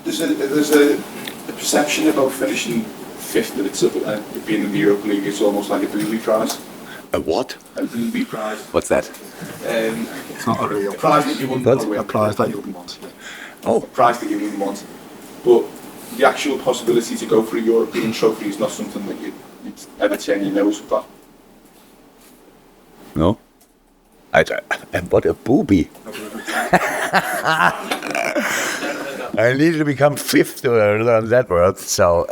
There's a perception about finishing fifth that it's being in the Europa League. It's almost like a booby prize. A what? A booby prize. What's that? It's not a real prize that you wouldn't want to win. A prize that you wouldn't want. Oh, Prize that you wouldn't want. But the actual possibility to go for a European trophy is not something that you'd ever turn your nose up at. no. And what a booby. I needed to become fifth to learn that word. So,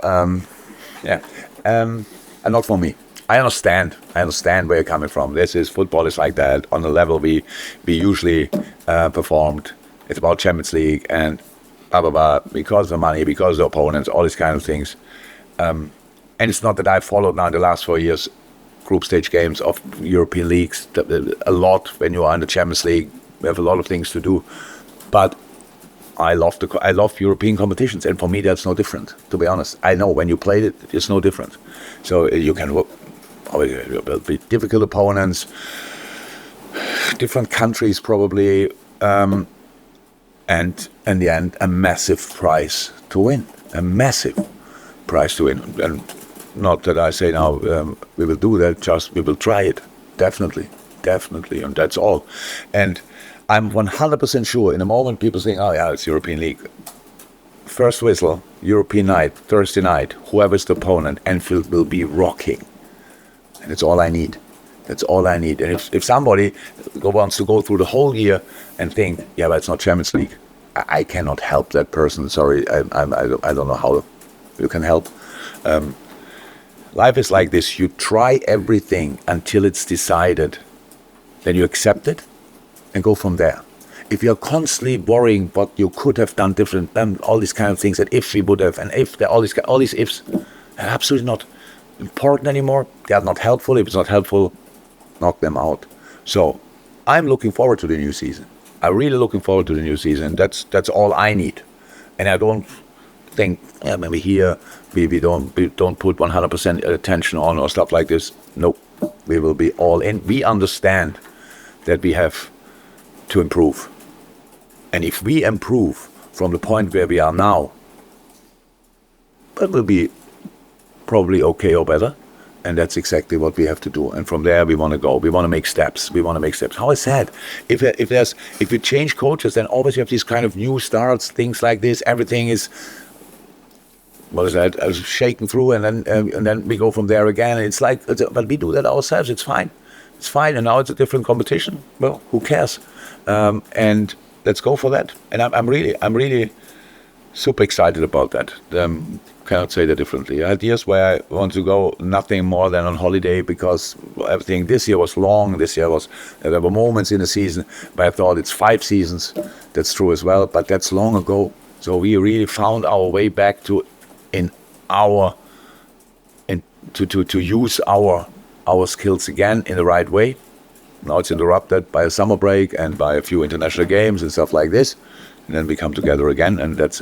yeah. And not for me. I understand where you're coming from. Football is like that. On the level we usually performed. It's about Champions League and blah, blah, blah. Because of the money, because of the opponents, all these kind of things. And it's not that I've followed now in the last 4 years group stage games of European leagues a lot. When you are in the Champions League, we have a lot of things to do. But I love European competitions, and for me that's no different, to be honest. I know when you played it, it's no different. So you can be difficult opponents, different countries probably, and in the end a massive prize to win. A massive prize to win. And not that I say now we will do that, just we will try it. Definitely, and that's all. And I'm 100% sure in a moment people saying, oh yeah, it's European League. First whistle, European night, Thursday night, whoever's the opponent, Anfield will be rocking. And it's all I need. That's all I need. And if somebody wants to go through the whole year and think, yeah, but it's not Champions League, I cannot help that person. Sorry, I don't know how you can help. Life is like this. You try everything until it's decided. Then you accept it and go from there. If you're constantly worrying what you could have done different, then all these kind of things, that if we would have, and if all these ifs, are absolutely not important anymore. They are not helpful. If it's not helpful, knock them out. So I'm looking forward to the new season. I'm really looking forward to the new season. That's all I need. And I don't think maybe here we don't put 100% attention on or stuff like this. Nope, we will be all in. We understand that we have to improve. And if we improve from the point where we are now, that will be probably okay or better. And that's exactly what we have to do. And from there we want to go. We want to make steps. How I said, if we change coaches, then always you have these kind of new starts, things like this. Everything is, shaken through, and then we go from there again. It's like, but we do that ourselves. It's fine. And now it's a different competition. Well, who cares? And let's go for that. And I'm really super excited about that. Cannot say that differently. I had years where I want to go nothing more than on holiday, because everything this year was long. There were moments in the season where I thought it's 5 seasons. That's true as well, but that's long ago. So we really found our way back to use our skills again in the right way. Now it's interrupted by a summer break and by a few international games and stuff like this, and then we come together again, and that's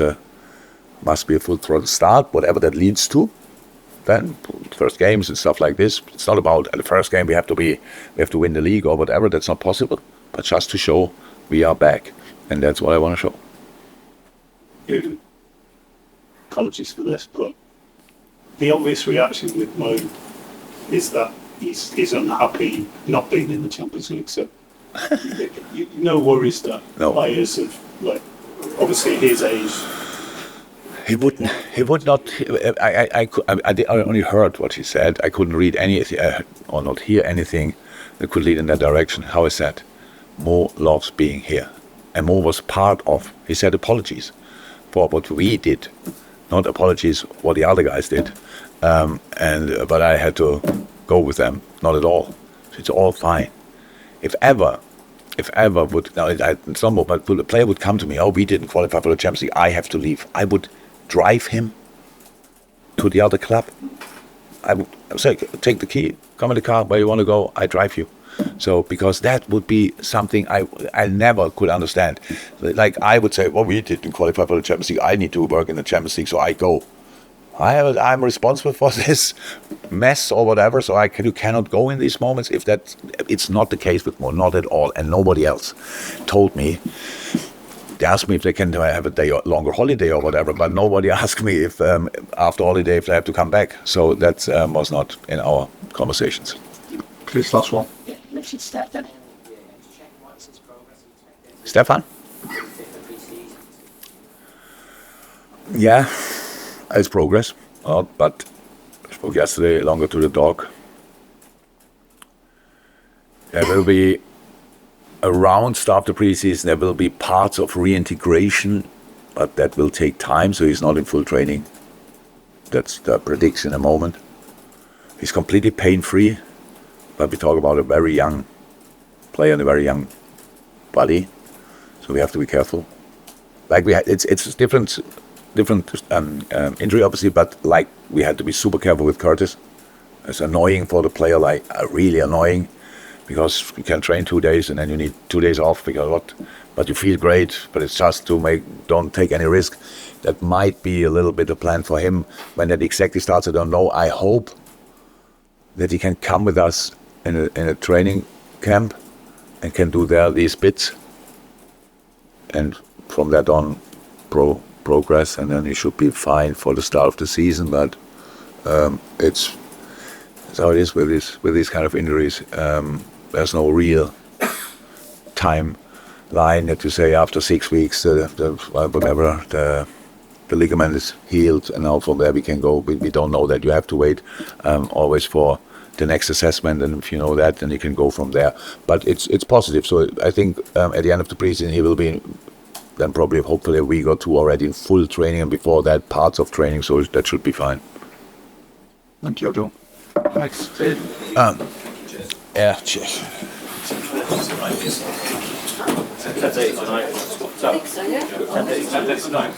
must be a full throttle start, whatever that leads to. Then first games and stuff like this. It's not about the first game we have to win the league or whatever. That's not possible. But just to show we are back, and that's what I want to show. Apologies for this, but the obvious reaction with Mo is that he's unhappy not being in the Champions League. So no worries that players of, like, obviously his age. He would not. I only heard what he said. I couldn't read anything or not hear anything that could lead in that direction. How is that? Mo loves being here, and Mo was part of. He said apologies for what we did, not apologies what the other guys did. But I had to go with them. Not at all. It's all fine. If ever would now, but a player would come to me. Oh, we didn't qualify for the Champions League. I have to leave. I would drive him to the other club. I would say, take the key, come in the car, where you want to go, I drive you. So, because that would be something I never could understand. Like, I would say, well, we didn't qualify for the Champions League, I need to work in the Champions League, so I go. I'm responsible for this mess or whatever, so you cannot go in these moments. If it's not the case with Mo, not at all, and nobody else told me They ask me if they can have a day or longer holiday or whatever, but nobody asked me if after holiday if they have to come back. So that was not in our conversations. Please, last one. Stefan? Yeah, it's progress. But I spoke yesterday longer to the dog. There will be around start the preseason, there will be parts of reintegration, but that will take time, so he's not in full training. That's the prediction at the moment. He's completely pain-free, but we talk about a very young player and a very young body, so we have to be careful. Like it's different injury, obviously, but like we had to be super careful with Curtis. It's annoying for the player, like really annoying, because you can train 2 days and then you need 2 days off because what? But you feel great, but it's just to don't take any risk. That might be a little bit a plan for him. When that exactly starts, I don't know. I hope that he can come with us in a training camp and can do there these bits. And from that on, progress, and then he should be fine for the start of the season. But it's how it is with these kind of injuries. There's no real timeline that you say after 6 weeks, whatever, the ligament is healed, and now from there we can go. We don't know that. You have to wait always for the next assessment, and if you know that, then you can go from there. But it's positive. So I think at the end of the preseason he will be then probably hopefully a week or two already in full training, and before that parts of training. So that should be fine. Thank you, Joe. Thanks. Yeah, cheers. 10:30 tonight. 10:30 tonight.